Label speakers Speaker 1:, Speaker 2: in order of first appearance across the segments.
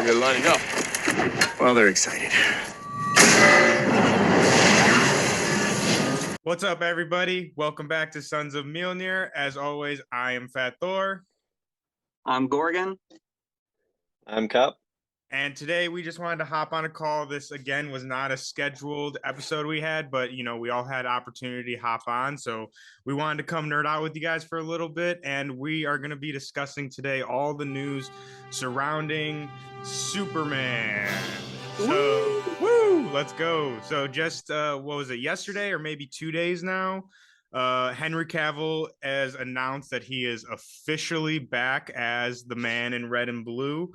Speaker 1: like they're lining up.
Speaker 2: Well, they're excited.
Speaker 3: What's up, everybody? Welcome back to Sons of Mjolnir. As always, I am Fat Thor.
Speaker 4: I'm Gorgon.
Speaker 5: I'm Cap.
Speaker 3: And today we just wanted to hop on a call. This, again, was not a scheduled episode we had, but, you know, we all had opportunity to hop on. So we wanted to come nerd out with you guys for a little bit. And we are going to be discussing today all the news surrounding Superman. So, let's go. So just, what was it, yesterday or maybe 2 days now? Henry Cavill has announced that he is officially back as the Man in Red and Blue.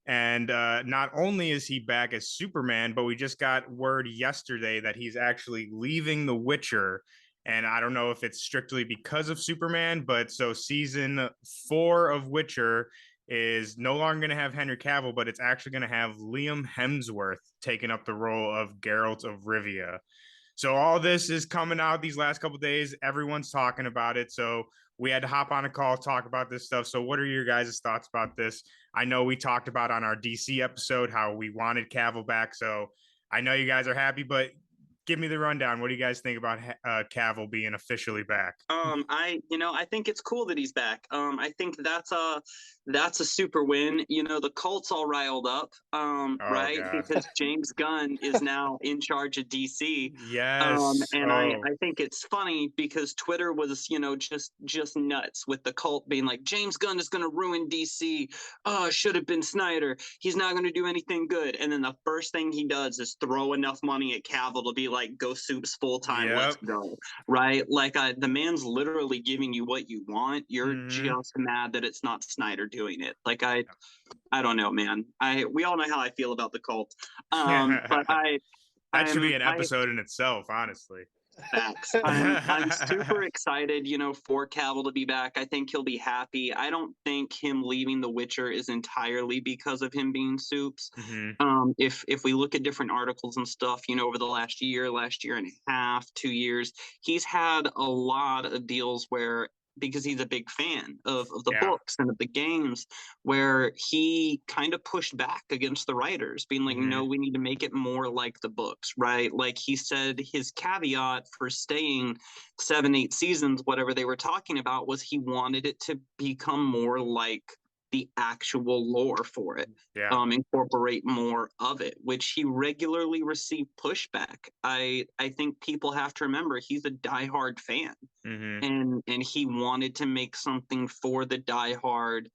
Speaker 3: And not only is he back as Superman, but we just got word yesterday that he's actually leaving The Witcher. And I don't know if it's strictly because of Superman, but so season 4 of Witcher is no longer going to have Henry Cavill, but it's actually going to have Liam Hemsworth taking up the role of Geralt of Rivia. So all this is coming out these last couple of days. Everyone's talking about it. So we had to hop on a call, talk about this stuff. So what are your guys' thoughts about this? I know we talked about on our DC episode how we wanted Cavill back. So I know you guys are happy, but give me the rundown. What do you guys think about Cavill being officially back?
Speaker 4: I think it's cool that he's back. I think that's a super win. You know, the cult's all riled up, right?
Speaker 3: God.
Speaker 4: Because James Gunn is now in charge of DC.
Speaker 3: Yes.
Speaker 4: I think it's funny because Twitter was, just nuts with the cult being like, James Gunn is going to ruin DC. Oh, should have been Snyder. He's not going to do anything good. And then the first thing he does is throw enough money at Cavill to be like, go Soups full time.
Speaker 3: Yep.
Speaker 4: Let's go. Right? Like the man's literally giving you what you want. You're just mad that it's not Snyder doing it. Like I don't know, man. We all know how I feel about the cult. But
Speaker 3: that should be an episode in itself, honestly.
Speaker 4: Facts. I'm super excited, for Cavill to be back. I think he'll be happy. I don't think him leaving The Witcher is entirely because of him being Soups.
Speaker 3: Mm-hmm.
Speaker 4: If we look at different articles and stuff, over the last year and a half, 2 years, he's had a lot of deals where, because he's a big fan of the books and of the games, where he kind of pushed back against the writers, being like, no, we need to make it more like the books, right? Like he said his caveat for staying 7-8 seasons, whatever they were talking about, was he wanted it to become more like the actual lore for it, incorporate more of it, which he regularly received pushback. I think people have to remember he's a diehard fan, and he wanted to make something for the diehard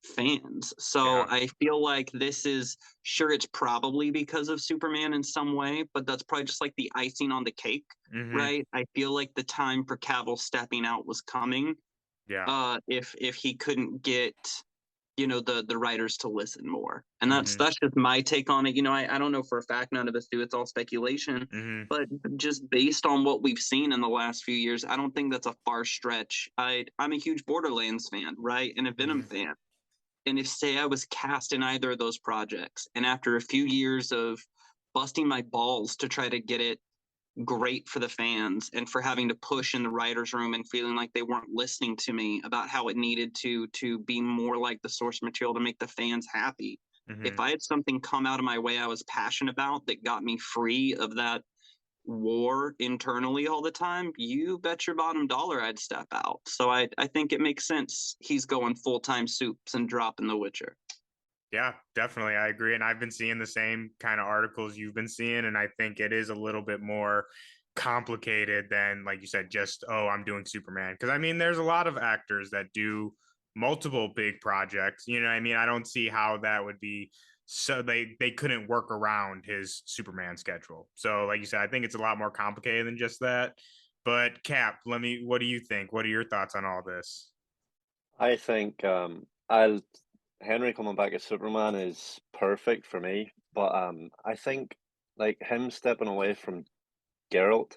Speaker 4: fans. So I feel like this is, sure, it's probably because of Superman in some way, but that's probably just like the icing on the cake, right? I feel like the time for Cavill stepping out was coming. If he couldn't get the writers to listen more. And that's just my take on it. I don't know for a fact, none of us do, it's all speculation, but just based on what we've seen in the last few years, I don't think that's a far stretch. I'm a huge Borderlands fan, right? And a Venom fan. And if, say, I was cast in either of those projects, and after a few years of busting my balls to try to get it great for the fans, and for having to push in the writer's room and feeling like they weren't listening to me about how it needed to be more like the source material to make the fans happy. If I had something come out of my way I was passionate about that got me free of that war internally all the time, you bet your bottom dollar I'd step out. So I think it makes sense he's going full-time Soups and dropping The Witcher.
Speaker 3: Yeah, definitely. I agree. And I've been seeing the same kind of articles you've been seeing. And I think it is a little bit more complicated than, like you said, just, I'm doing Superman. Because, I mean, there's a lot of actors that do multiple big projects. You know what I mean? I don't see how that would be. So they couldn't work around his Superman schedule. So, like you said, I think it's a lot more complicated than just that. But Cap, what do you think? What are your thoughts on all this?
Speaker 5: I think Henry coming back as Superman is perfect for me, but I think like him stepping away from Geralt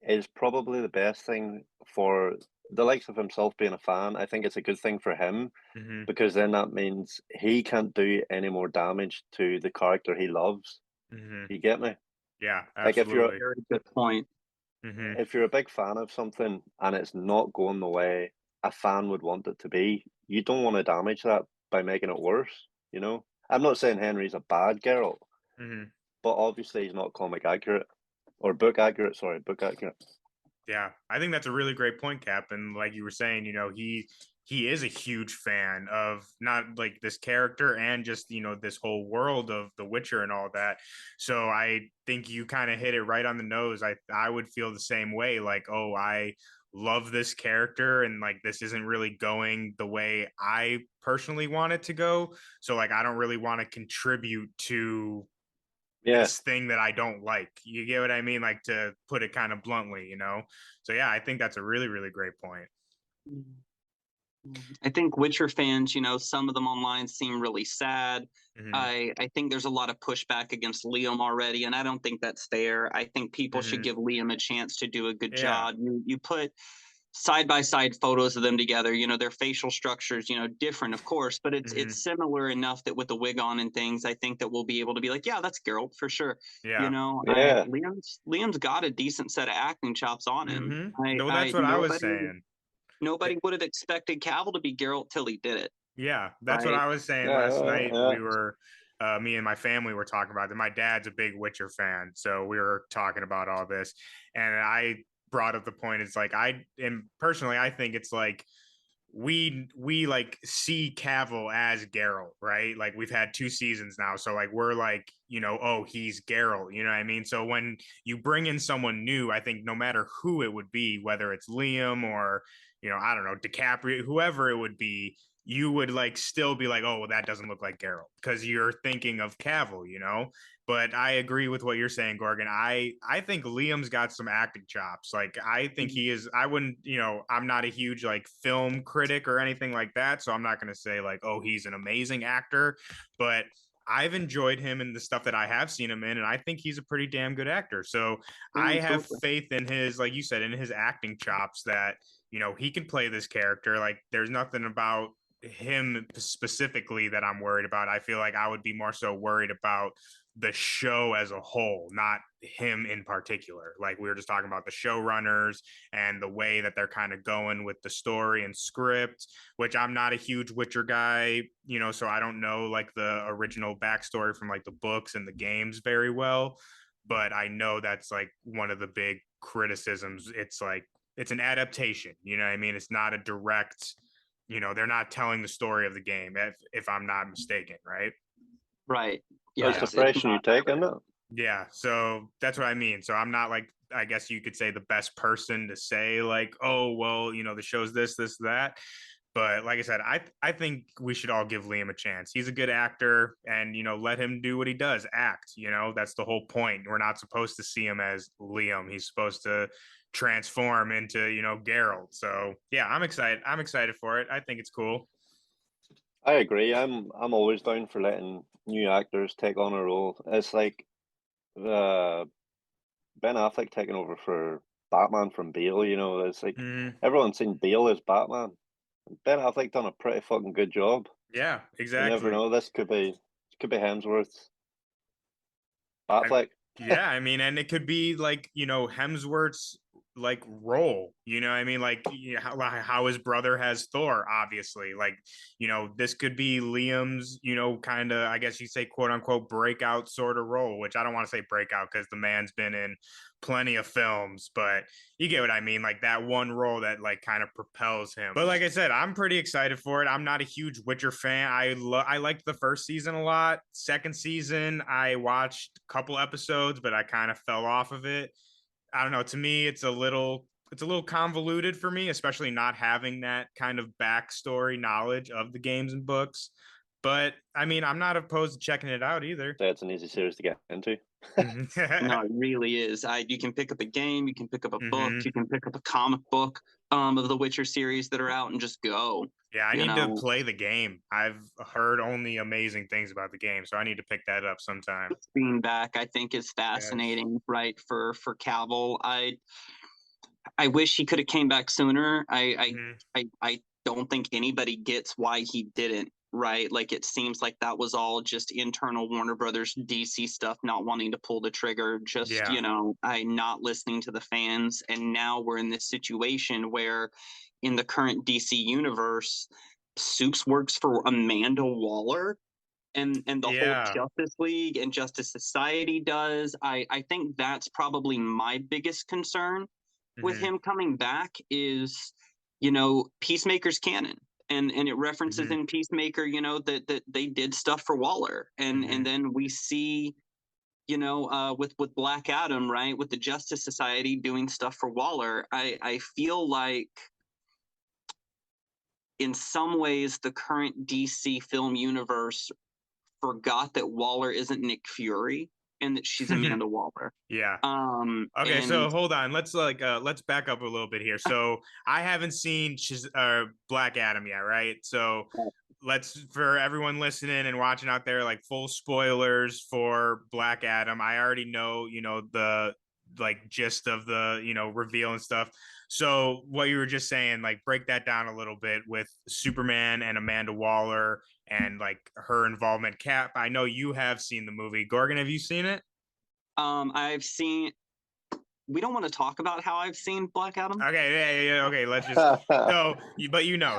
Speaker 5: is probably the best thing for the likes of himself being a fan. I think it's a good thing for him because then that means he can't do any more damage to the character he loves. You get me?
Speaker 3: Yeah, absolutely.
Speaker 5: Like if you're
Speaker 4: very good point.
Speaker 5: If you're a big fan of something and it's not going the way a fan would want it to be, you don't want to damage that by making it worse, I'm not saying Henry's a bad Geralt,
Speaker 3: Hmm.
Speaker 5: but obviously he's not comic accurate or book accurate. Sorry, book accurate.
Speaker 3: Yeah, I think that's a really great point, Cap. And like you were saying, he is a huge fan of not like this character and just this whole world of The Witcher and all that. So I think you kind of hit it right on the nose. I would feel the same way. Like, oh, I love this character, and like this isn't really going the way I personally want it to go. So like, I don't really want to contribute to
Speaker 5: Yeah,
Speaker 3: this thing that I don't like. You get what I mean? Like, to put it kind of bluntly. So yeah, I think that's a really, really great point.
Speaker 4: I think Witcher fans, some of them online seem really sad.
Speaker 3: Hmm.
Speaker 4: I think there's a lot of pushback against Liam already, and I don't think that's fair. I think people should
Speaker 3: Hmm.
Speaker 4: give Liam a chance to do a good
Speaker 3: Yeah.
Speaker 4: job. You put side by side photos of them together, their facial structures, different, of course, but it's
Speaker 3: Hmm.
Speaker 4: it's similar enough that with the wig on and things, I think that we'll be able to be like, yeah, that's Geralt for sure.
Speaker 3: Yeah.
Speaker 4: I
Speaker 5: yeah.
Speaker 4: Liam's got a decent set of acting chops on him.
Speaker 3: No, that's
Speaker 4: I
Speaker 3: what I was saying.
Speaker 4: nobody would have expected Cavill to be Geralt till he did it,
Speaker 3: Yeah, that's what
Speaker 4: right?
Speaker 3: I was saying
Speaker 5: Yeah,
Speaker 3: last
Speaker 5: yeah,
Speaker 3: night.
Speaker 5: yeah.
Speaker 3: Me and my family were talking about it. My dad's a big Witcher fan, so we were talking about all this, and I brought up the point. It's like and personally, I think it's like we like see Cavill as Geralt, right? Like we've had 2 seasons now, so like we're like, oh, he's Geralt, you know what I mean? So when you bring in someone new, I think no matter who it would be, whether it's Liam or I don't know, DiCaprio, whoever it would be, you would like still be like, oh, well, that doesn't look like Geralt because you're thinking of Cavill. But I agree with what you're saying, Gorgon. I think Liam's got some acting chops. Like I think he is. I wouldn't. I'm not a huge like film critic or anything like that, so I'm not going to say like, oh, he's an amazing actor. But I've enjoyed him in the stuff that I have seen him in, and I think he's a pretty damn good actor. So
Speaker 4: Yeah,
Speaker 3: I have
Speaker 4: absolutely.
Speaker 3: faith in his, like you said, in his acting chops that he can play this character. Like there's nothing about him specifically that I'm worried about. I feel like I would be more so worried about the show as a whole, not him in particular. Like we were just talking about the showrunners and the way that they're kind of going with the story and script, which I'm not a huge Witcher guy, so I don't know like the original backstory from like the books and the games very well. But I know that's like one of the big criticisms. It's like it's an adaptation, you know what I mean? It's not a direct, they're not telling the story of the game, if I'm not mistaken, right?
Speaker 4: Right.
Speaker 5: That's
Speaker 4: Yeah,
Speaker 5: the
Speaker 4: it's
Speaker 5: impression you
Speaker 4: not
Speaker 5: take, isn't
Speaker 4: direct.
Speaker 5: it?
Speaker 3: Yeah, so that's what I mean. So I'm not like, I guess you could say, the best person to say like, oh well, the show's this, that. But like I said, I think we should all give Liam a chance. He's a good actor, and let him do what he does, act. That's the whole point. We're not supposed to see him as Liam. He's supposed to transform into Geralt. So yeah, I'm excited. I'm excited for it. I think it's cool.
Speaker 5: I agree. I'm always down for letting new actors take on a role. It's like uh, Ben Affleck taking over for Batman from Bale. It's like
Speaker 3: Mhm.
Speaker 5: everyone's seen Bale as Batman. Ben Affleck done a pretty fucking good job.
Speaker 3: Yeah,
Speaker 5: You never
Speaker 3: exactly.
Speaker 5: know. This could be Hemsworth's
Speaker 3: I,
Speaker 5: Batfleck.
Speaker 3: yeah, I mean, and it could be like Hemsworth's like role. You know, what I mean, like how his brother has Thor. Obviously, like this could be Liam's. Kind of, I guess you say, quote unquote, breakout sort of role. Which I don't want to say breakout because the man's been in plenty of films, but you get what I mean. Like that one role that like kind of propels him. But like I said, I'm pretty excited for it. I'm not a huge Witcher fan. I liked the first season a lot. Second season, I watched a couple episodes, but I kind of fell off of it. I don't know. To me, it's a little convoluted for me, especially not having that kind of backstory knowledge of the games and books. But I mean, I'm not opposed to checking it out either.
Speaker 5: So it's an easy series to get into.
Speaker 4: No, it really is. You can pick up a game, you can pick up a book,
Speaker 3: Hmm.
Speaker 4: you can pick up a comic book of the Witcher series that are out and just go.
Speaker 3: Yeah, I
Speaker 4: You
Speaker 3: need to
Speaker 4: know,
Speaker 3: play the game. I've heard only amazing things about the game, so I need to pick that up sometime.
Speaker 4: being back, I think is
Speaker 3: Yes.
Speaker 4: fascinating, right? For Cavill, I wish he could have came back sooner.
Speaker 3: Hmm.
Speaker 4: I don't think anybody gets why he didn't. Right, like it seems like that was all just internal Warner Brothers DC stuff, not wanting to pull the trigger, just
Speaker 3: Yeah.
Speaker 4: I not listening to the fans, and now we're in this situation where, in the current DC universe, Soups works for Amanda Waller, and the whole
Speaker 3: Yeah.
Speaker 4: Justice League and Justice Society does. I think that's probably my biggest concern with
Speaker 3: Mhm.
Speaker 4: him coming back is, Peacemaker's canon. And it references
Speaker 3: Mhm.
Speaker 4: in Peacemaker, that they did stuff for Waller. And
Speaker 3: Mhm.
Speaker 4: and then we see, with Black Adam, right, with the Justice Society doing stuff for Waller. I feel like in some ways the current DC film universe forgot that Waller isn't Nick Fury and that she's Amanda Waller.
Speaker 3: Yeah. Okay, so
Speaker 4: And
Speaker 3: hold on. Let's back up a little bit here. So I haven't seen Black Adam yet, right? So let's, for everyone listening and watching out there, like, full spoilers for Black Adam. I already know, the like gist of the, reveal and stuff. So what you were just saying, like, break that down a little bit with Superman and Amanda Waller and like her involvement. Cap, I know you have seen the movie. Gorgon, have you seen it?
Speaker 4: I've seen. We don't want to talk about how I've seen Black Adam.
Speaker 3: Okay, yeah. Okay, let's just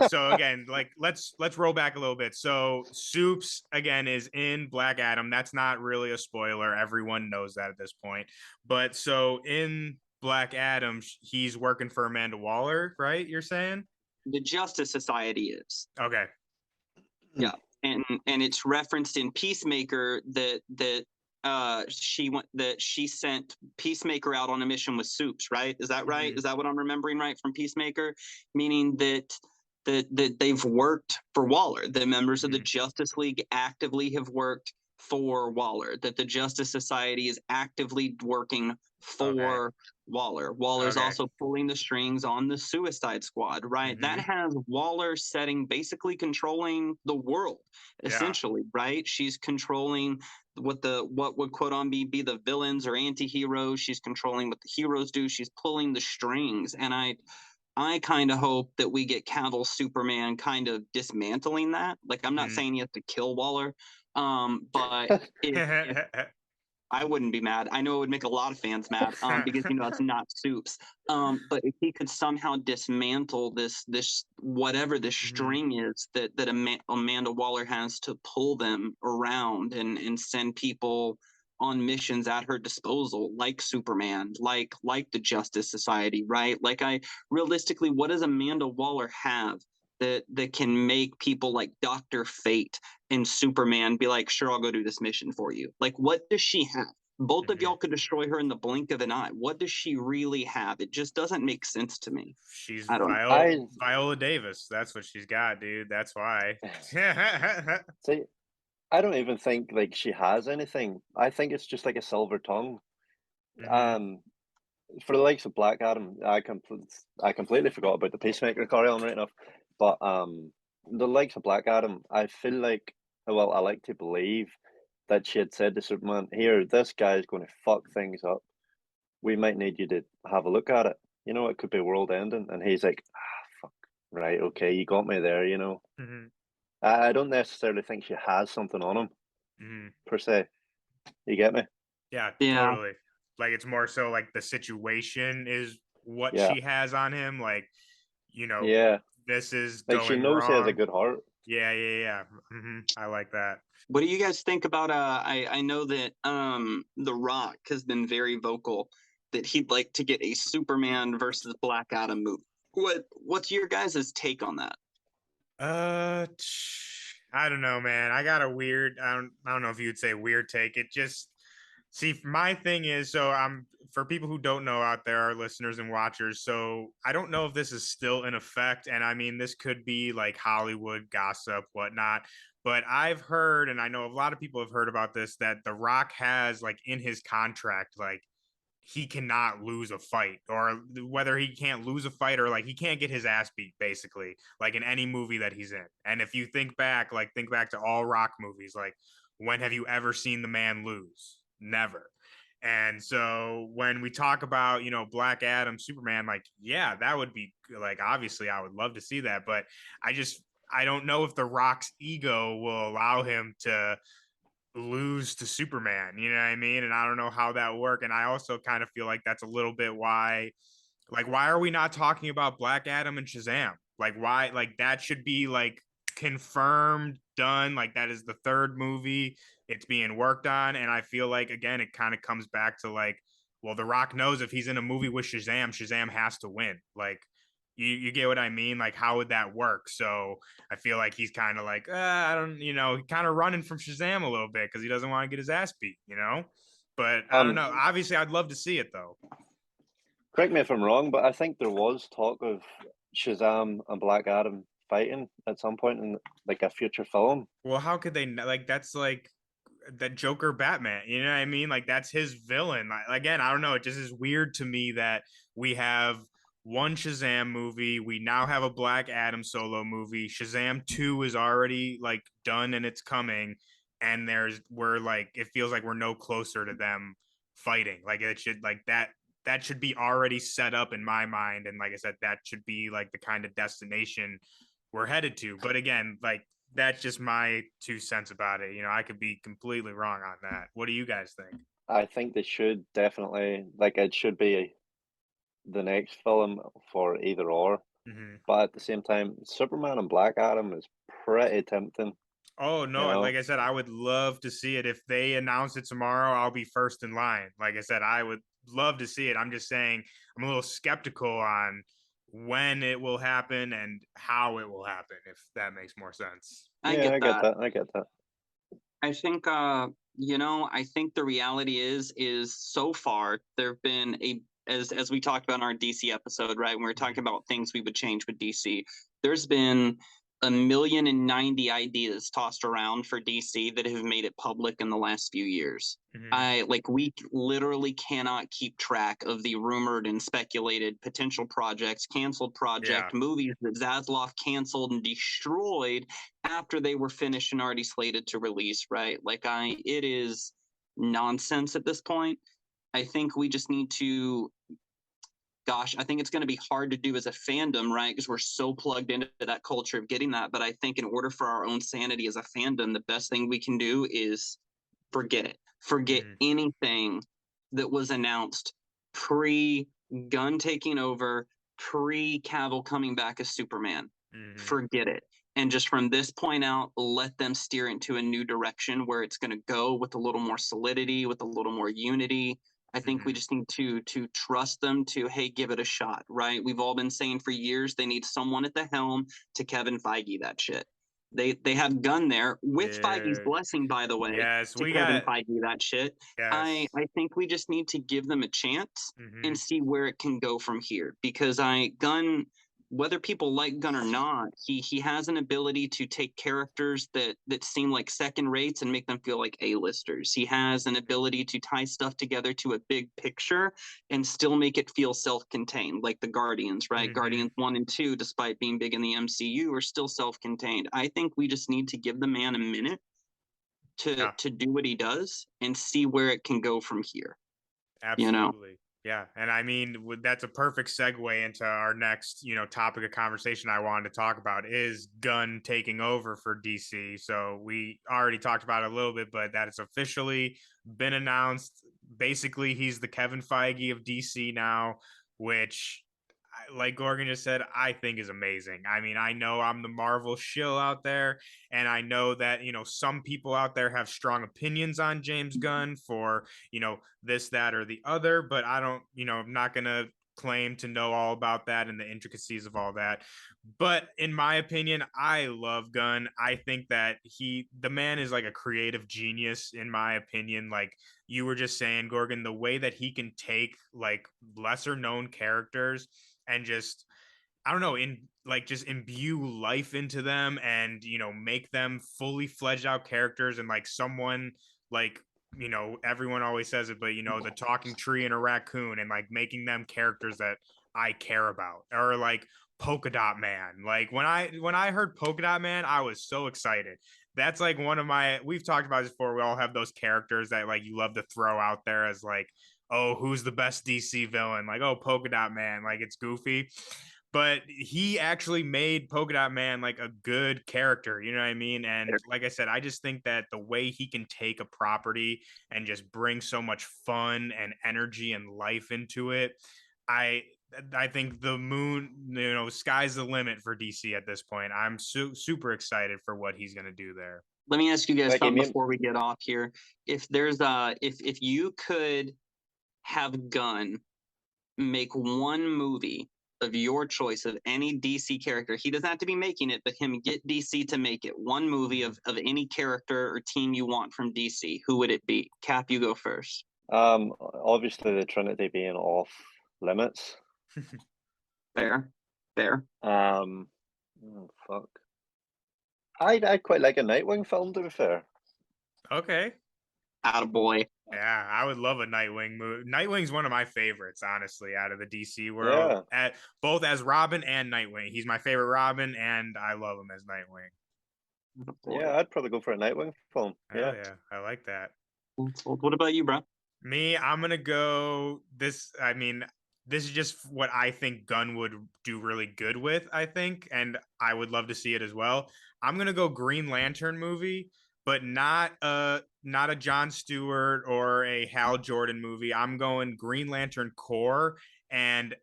Speaker 3: So again, like, let's roll back a little bit. So Soups again is in Black Adam. That's not really a spoiler. Everyone knows that at this point. But so in Black Adam, he's working for Amanda Waller, right? You're saying?
Speaker 4: The Justice Society is.
Speaker 3: Okay.
Speaker 4: Yeah, and it's referenced in Peacemaker that she sent Peacemaker out on a mission with Soups, right? Is that right?
Speaker 3: Mhm.
Speaker 4: Is that what I'm remembering right from Peacemaker? Meaning that they've worked for Waller. The members of the
Speaker 3: Mhm.
Speaker 4: Justice League actively have worked for Waller. That the Justice Society is actively working for Waller. Waller's
Speaker 3: Okay.
Speaker 4: also pulling the strings on the Suicide Squad, right? That
Speaker 3: Mhm.
Speaker 4: has Waller basically controlling the world,
Speaker 3: Yeah.
Speaker 4: essentially, right? She's controlling what would quote on be the villains or anti-heroes. She's controlling what the heroes do. She's pulling the strings. And I kind of hope that we get Cavill Superman kind of dismantling that. Like, I'm not
Speaker 3: Mhm.
Speaker 4: saying he has to kill Waller, but if I wouldn't be mad. I know it would make a lot of fans mad, because it's not Soups. But if he could somehow dismantle this whatever the
Speaker 3: Mhm.
Speaker 4: string is that Amanda Waller has to pull them around and send people on missions at her disposal, like Superman, like the Justice Society, right? Like, realistically, what does Amanda Waller have that can make people like Dr. Fate and Superman be like, sure, I'll go do this mission for you? Like, what does she have? Both of
Speaker 3: Mhm.
Speaker 4: y'all could destroy her in the blink of an eye. What does she really have? It just doesn't make sense to me.
Speaker 3: She's
Speaker 4: I don't know.
Speaker 3: Viola Davis. That's what she's got, dude. That's why.
Speaker 5: See, I don't even think like she has anything. I think it's just like a silver tongue.
Speaker 3: Mhm.
Speaker 5: Um, for the likes of Black Adam, I completely forgot about the Peacemaker carry on right enough. But the likes of Black Adam, I feel like, well, I like to believe that she had said to Superman, "Here, this guy is going to fuck things up. We might need you to have a look at it. It could be world ending." And he's like, "Ah, fuck. Right, okay, you got me there.
Speaker 3: Mhm.
Speaker 5: I don't necessarily think she has something on him
Speaker 3: Mhm.
Speaker 5: per se. You get me?
Speaker 3: Yeah,
Speaker 4: Yeah.
Speaker 3: totally. Like, it's more so like the situation is what
Speaker 5: Yeah,
Speaker 3: she has on him. Like, you know,
Speaker 5: yeah.
Speaker 3: this is
Speaker 5: Like she
Speaker 3: going
Speaker 5: knows he has a
Speaker 3: wrong.
Speaker 5: good heart.
Speaker 3: Yeah. I like that.
Speaker 4: What do you guys think about I know that The Rock has been very vocal that he'd like to get a Superman versus Black Adam movie. What's your guys' take on that?
Speaker 3: I don't know, man. I got a weird. I don't know if you'd say weird take. It just, see, my thing is, so I'm, for people who don't know out there, our listeners and watchers. So I don't know if this is still in effect, and I mean, this could be like Hollywood gossip, whatnot. But I've heard, and I know a lot of people have heard about this, that The Rock has, like, in his contract, like, he cannot lose a fight, or whether he can't lose a fight, or like he can't get his ass beat, basically, like in any movie that he's in. And if you think back, like, think back to all Rock movies, like, when have you ever seen the man lose? Never. And so when we talk about, Black Adam, Superman, like, yeah, that would be like, obviously I would love to see that, but I don't know if the Rock's ego will allow him to lose to Superman, you know what I mean? And I don't know how that work. And I also kind of feel like that's a little bit why, like, why are we not talking about Black Adam and Shazam? Like, why, like, that should be like confirmed, done. Like that is the third movie. It's being worked on. And I feel like, again, it kind of comes back to like, well, The Rock knows if he's in a movie with Shazam, Shazam has to win. Like, you get what I mean? Like, how would that work? So I feel like he's kind of like, I don't, kind of running from Shazam a little bit because he doesn't want to get his ass beat, But I don't know. Obviously, I'd love to see it though.
Speaker 5: Correct me if I'm wrong, but I think there was talk of Shazam and Black Adam fighting at some point in like a future film.
Speaker 3: Well, how could they like? That's like that Joker Batman. You know what I mean? Like that's his villain. Again, I don't know. It just is weird to me that we have one Shazam movie. We now have a Black Adam solo movie. Shazam 2 is already like done and it's coming. And we're like, it feels like we're no closer to them fighting. Like it should like that should be already set up in my mind. And like I said, that should be like the kind of destination we're headed to. But again, like that's just my 2 cents about it. I could be completely wrong on that. What do you guys think?
Speaker 5: I think they should definitely like it should be the next film for either or.
Speaker 3: Mm-hmm.
Speaker 5: But at the same time, Superman and Black Adam is pretty tempting.
Speaker 3: Oh no, like I said, I would love to see it. If they announce it tomorrow, I'll be first in line. Like I said, I would love to see it. I'm just saying I'm a little skeptical on when it will happen and how it will happen, if that makes more sense.
Speaker 5: I get that. I get that.
Speaker 4: I think I think the reality is so far there've been as we talked about in our DC episode, right? When we were talking about things we would change with DC, there's been 1,090,000 ideas tossed around for DC that have made it public in the last few years. We literally cannot keep track of the rumored and speculated potential projects, canceled movies that Zaslav canceled and destroyed after they were finished and already slated to release, right? It is nonsense at this point. I think we just need to I think it's going to be hard to do as a fandom, right? Because we're so plugged into that culture of getting that. But I think in order for our own sanity as a fandom, the best thing we can do is forget it. Forget anything that was announced pre-Gunn taking over, pre-Cavill coming back as Superman. Forget it. And just from this point out, let them steer into a new direction where it's going to go with a little more solidity, with a little more unity. I think we just need to trust them to, hey, give it a shot, right? We've all been saying for years they need someone at the helm to Kevin Feige that shit. They have Gunn there with Feige's blessing, by the way.
Speaker 3: Yes,
Speaker 4: to Kevin Feige that shit.
Speaker 3: Yes.
Speaker 4: I think we just need to give them a chance and see where it can go from here. Because Gunn, whether people like Gunn or not, he has an ability to take characters that seem like second rates and make them feel like A-listers. He has an ability to tie stuff together to a big picture and still make it feel self-contained, like the Guardians, right? Guardians 1 and 2, despite being big in the MCU, are still self-contained. I think we just need to give the man a minute to do what he does and see where it can go from here.
Speaker 3: Absolutely. Yeah. And I mean, that's a perfect segue into our next, topic of conversation I wanted to talk about is Gunn taking over for DC. So we already talked about it a little bit, but that it's officially been announced. Basically, he's the Kevin Feige of DC now, which, like Gorgon just said, I think is amazing. I mean, I know I'm the Marvel shill out there, and I know that, some people out there have strong opinions on James Gunn for, this, that, or the other, but I don't, I'm not going to claim to know all about that and the intricacies of all that. But in my opinion, I love Gunn. I think that the man is like a creative genius, in my opinion. Like you were just saying, Gorgon, the way that he can take like lesser known characters and just, I don't know, just imbue life into them and, make them fully fledged out characters and like someone like, everyone always says it, but the talking tree and a raccoon and like making them characters that I care about, or like Polka Dot Man. Like when I heard Polka Dot Man, I was so excited. That's like one of we've talked about this before. We all have those characters that like you love to throw out there as like, oh, who's the best DC villain? Like, oh, Polka Dot Man. Like, it's goofy. But he actually made Polka Dot Man like a good character. You know what I mean? And like I said, I just think that the way he can take a property and just bring so much fun and energy and life into it, I think the moon, sky's the limit for DC at this point. I'm super excited for what he's gonna do there.
Speaker 4: Let me ask you guys
Speaker 5: Like,
Speaker 4: something before we get off here. If there's if you could have Gunn make one movie of your choice of any DC character, he doesn't have to be making it, but him get DC to make it one movie of any character or team you want from DC, who would it be? Cap, you go first.
Speaker 5: Obviously the Trinity being off limits.
Speaker 4: Fair.
Speaker 5: Oh, fuck. I quite like a Nightwing film, to be fair.
Speaker 3: Okay.
Speaker 4: Attaboy.
Speaker 3: Yeah, I would love a Nightwing movie. Nightwing's one of my favorites, honestly, out of the DC world.
Speaker 5: Yeah.
Speaker 3: Both as Robin and Nightwing. He's my favorite Robin, and I love him as Nightwing.
Speaker 5: Yeah, I'd probably go for a Nightwing film.
Speaker 3: Yeah, I like that.
Speaker 4: What about you, bro?
Speaker 3: Me, I'm gonna go this. I mean, this is just what I think Gunn would do really good with, I think, and I would love to see it as well. I'm gonna go Green Lantern movie, but not a Jon Stewart or a Hal Jordan movie. I'm going Green Lantern Corps, and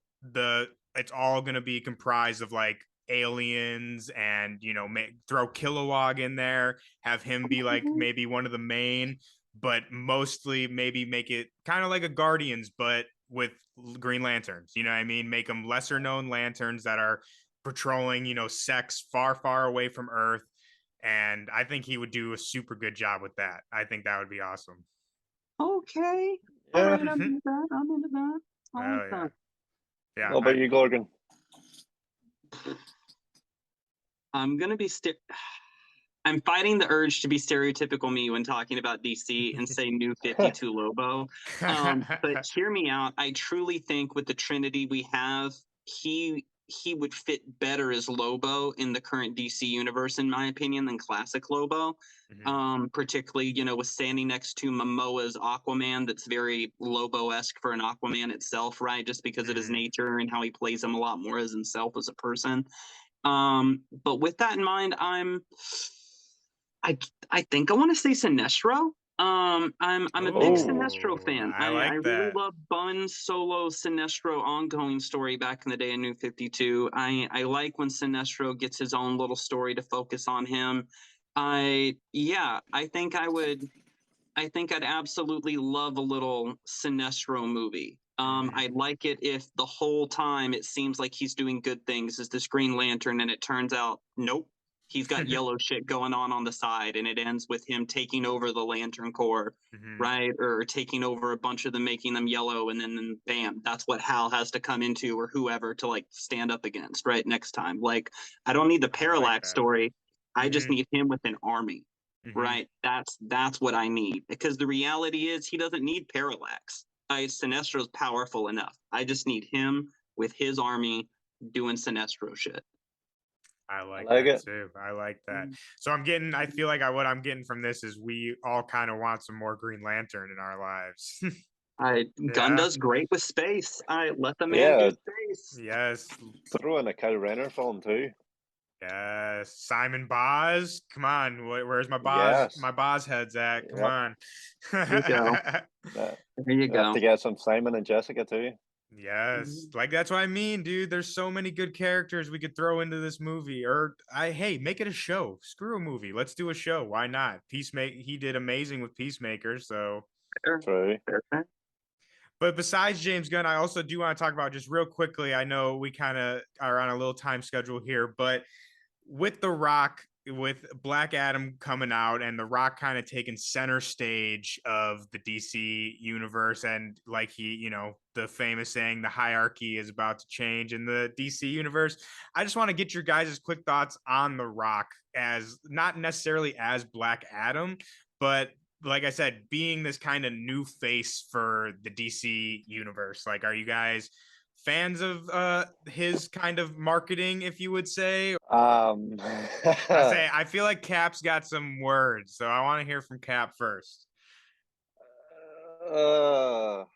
Speaker 3: it's all gonna be comprised of like aliens, and throw Kilowog in there, have him be like maybe one of the main, but mostly maybe make it kind of like a Guardians, but with Green Lanterns. You know what I mean? Make them lesser known lanterns that are patrolling, sex far, far away from Earth. And I think he would do a super good job with that. I think that would be awesome.
Speaker 4: Okay.
Speaker 5: Yeah.
Speaker 4: All right, I'm into that. I like that.
Speaker 3: Yeah.
Speaker 5: What about you, Gorgon?
Speaker 4: I'm gonna be I'm fighting the urge to be stereotypical me when talking about DC and say New 52 Lobo. But hear me out. I truly think with the Trinity we have, he would fit better as Lobo in the current DC universe, in my opinion, than classic Lobo. Particularly, with standing next to Momoa's Aquaman, that's very Lobo-esque for an Aquaman itself, right? Just because of his nature and how he plays him a lot more as himself as a person. But with that in mind, I think I want to say Sinestro. I'm a big Sinestro fan. I really love Bunn's solo Sinestro ongoing story back in the day in New 52. I like when Sinestro gets his own little story to focus on him. I think I'd absolutely love a little Sinestro movie. I'd like it if the whole time it seems like he's doing good things as this Green Lantern, and it turns out, nope, he's got yellow shit going on the side, and it ends with him taking over the Lantern Corps, right? Or taking over a bunch of them, making them yellow, and then bam, that's what Hal has to come into, or whoever, to like stand up against, right? Next time. Like, I don't need the Parallax story. I just need him with an army. Right, that's what I need, because the reality is he doesn't need Parallax. Sinestro's powerful enough. I just need him with his army doing Sinestro shit.
Speaker 3: I like that too. I like that. So I feel like what I'm getting from this is we all kind of want some more Green Lantern in our lives.
Speaker 4: Gunn does great with space. Let the man do space.
Speaker 3: Yes.
Speaker 5: Throw in a Kyle Rayner film too.
Speaker 3: Yes, Simon Boz. Come on, where's my Boz?
Speaker 5: Yes.
Speaker 3: My Boz heads at? Come on.
Speaker 4: There you go. There you go.
Speaker 5: Have to get some Simon and Jessica too.
Speaker 3: Yes, like that's what I mean, dude. There's so many good characters we could throw into this movie. Or hey, make it a show. Screw a movie. Let's do a show. Why not? Peacemaker. He did amazing with Peacemaker. So
Speaker 5: true.
Speaker 3: But besides James Gunn, I also do want to talk about, just real quickly, I know we kind of are on a little time schedule here, but with The Rock, with Black Adam coming out and The Rock kind of taking center stage of the DC universe, and like the famous saying, the hierarchy is about to change in the DC universe. I just want to get your guys' quick thoughts on The Rock, as not necessarily as Black Adam, but like I said, being this kind of new face for the DC universe. Like, are you guys fans of his kind of marketing, if you would say? I feel like Cap's got some words, so I want to hear from Cap first.
Speaker 5: Oh,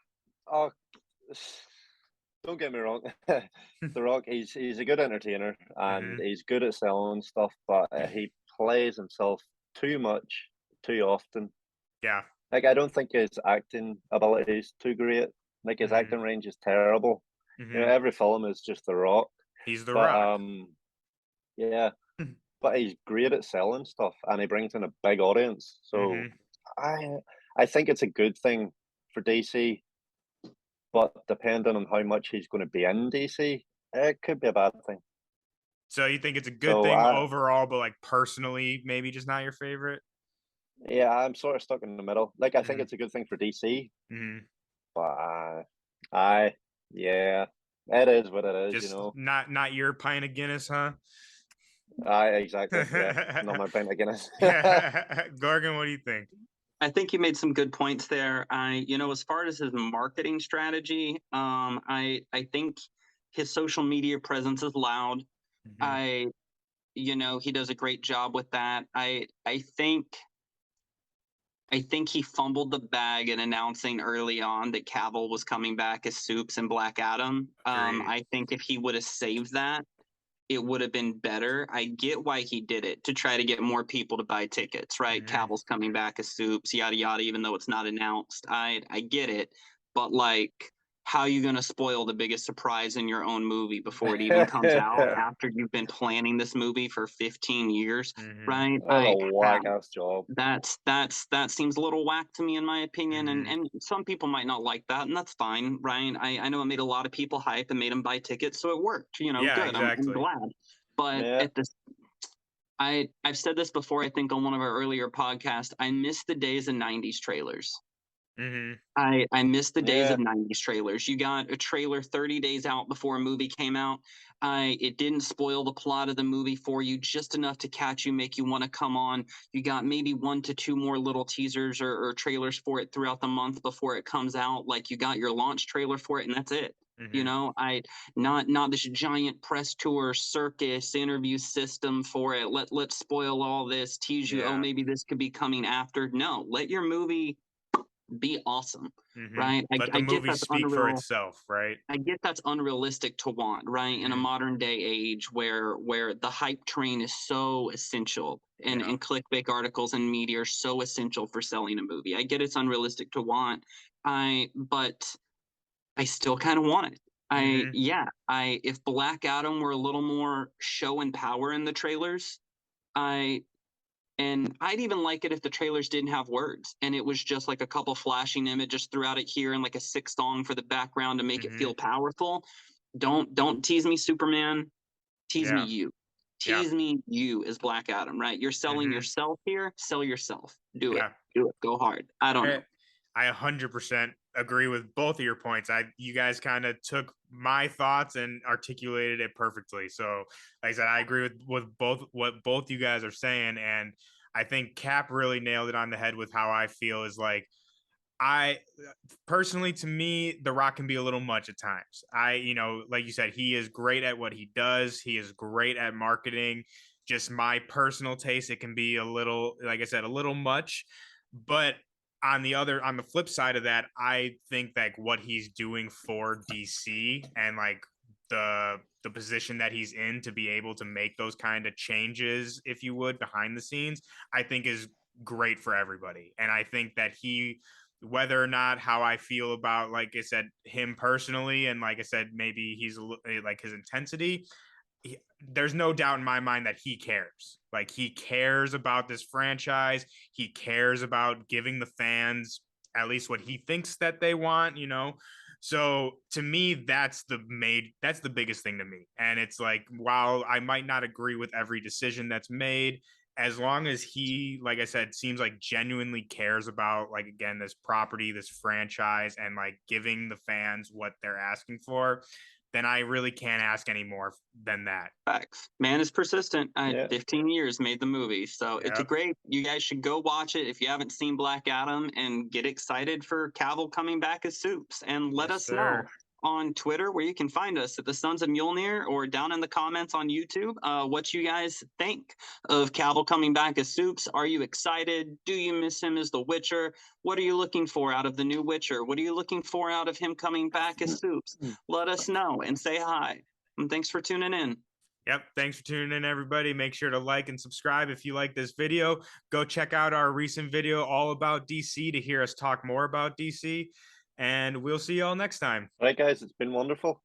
Speaker 5: don't get me wrong. The Rock, he's a good entertainer, and he's good at selling stuff, but he plays himself too much, too often.
Speaker 3: Yeah.
Speaker 5: Like, I don't think his acting ability is too great. Like, his acting range is terrible. You know, every film is just The Rock.
Speaker 3: He's the
Speaker 5: But
Speaker 3: Rock.
Speaker 5: yeah, but he's great at selling stuff, and he brings in a big audience. So I think it's a good thing for DC. But depending on how much he's going to be in DC, it could be a bad thing.
Speaker 3: So you think it's a good
Speaker 5: So
Speaker 3: thing overall, but like personally, maybe just not your favorite?
Speaker 5: Yeah, I'm sort of stuck in the middle. Like, I think it's a good thing for DC, but yeah, it is what it is,
Speaker 3: Just
Speaker 5: you know.
Speaker 3: not your pint of Guinness, huh?
Speaker 5: Exactly. Yeah, not my pint of Guinness.
Speaker 3: Gorgon, what do you think?
Speaker 4: I think you made some good points there. As far as his marketing strategy, I think his social media presence is loud. He does a great job with that. I think he fumbled the bag in announcing early on that Cavill was coming back as Supes and Black Adam. I think if he would have saved that, it would have been better. I get why he did it, to try to get more people to buy tickets, right? Cavill's coming back as Supes, yada yada, even though it's not announced. I get it, but like, how are you going to spoil the biggest surprise in your own movie before it even comes out after you've been planning this movie for 15 years, right?
Speaker 5: A whack-ass job.
Speaker 4: That seems a little whack to me, in my opinion, and some people might not like that, and that's fine, right? I know it made a lot of people hype and made them buy tickets, so it worked, good. Exactly. I'm glad. But at this, I've said this before, I think on one of our earlier podcasts, I miss the days of 90s trailers. I miss the days of 90s trailers. You got a trailer 30 days out before a movie came out. It didn't spoil the plot of the movie for you, just enough to catch you, make you want to come on. You got maybe 1 to 2 more little teasers or trailers for it throughout the month before it comes out. Like, you got your launch trailer for it, and that's it. Not this giant press tour circus interview system for it. Let's spoil all this, tease you, oh, maybe this could be coming after. No, let your movie be awesome, right?
Speaker 3: Let the movie speak for itself, right?
Speaker 4: I get that's unrealistic to want, right? In a modern day age where the hype train is so essential, and clickbait articles and media are so essential for selling a movie. I get it's unrealistic to want, but I still kind of want it. If Black Adam were a little more show and power in the trailers, and I'd even like it if the trailers didn't have words and it was just like a couple flashing images throughout it here and like a 6 song for the background to make it feel powerful. Don't tease me, Superman. Tease me you. Tease me you as Black Adam, right? You're selling yourself here. Sell yourself. Do it. Do it. Go hard. I don't know.
Speaker 3: I 100% agree with both of your points. You guys kind of took my thoughts and articulated it perfectly. So, like I said, I agree with what both you guys are saying, and I think Cap really nailed it on the head with how I feel is like, I personally, to me, The Rock can be a little much at times. Like you said, he is great at what he does. He is great at marketing. Just my personal taste, it can be a little, like I said, a little much, but on the flip side of that, I think like what he's doing for DC and like the position that he's in to be able to make those kind of changes, if you would, behind the scenes, I think is great for everybody. And I think that whether or not how I feel about, like I said, him personally, and like I said, maybe he's like his intensity, there's no doubt in my mind that he cares. Like, he cares about this franchise. He cares about giving the fans at least what he thinks that they want, So to me, that's the biggest thing to me. And it's like, while I might not agree with every decision that's made, as long as he, like I said, seems like genuinely cares about, like, again, this property, this franchise, and like giving the fans what they're asking for, then I really can't ask any more than that.
Speaker 4: Facts. Man is persistent. 15 years made the movie. So it's great. You guys should go watch it if you haven't seen Black Adam, and get excited for Cavill coming back as Supes. And let us know on Twitter, where you can find us at the Sons of Mjolnir, or down in the comments on YouTube, what you guys think of Cavill coming back as Supes. Are you excited? Do you miss him as the Witcher? What are you looking for out of the new Witcher? What are you looking for out of him coming back as Supes? Let us know and say hi. And thanks for tuning in.
Speaker 3: Yep. Thanks for tuning in, everybody. Make sure to like and subscribe if you like this video. Go check out our recent video all about DC to hear us talk more about DC. And we'll see you all next time.
Speaker 5: All right, guys. It's been wonderful.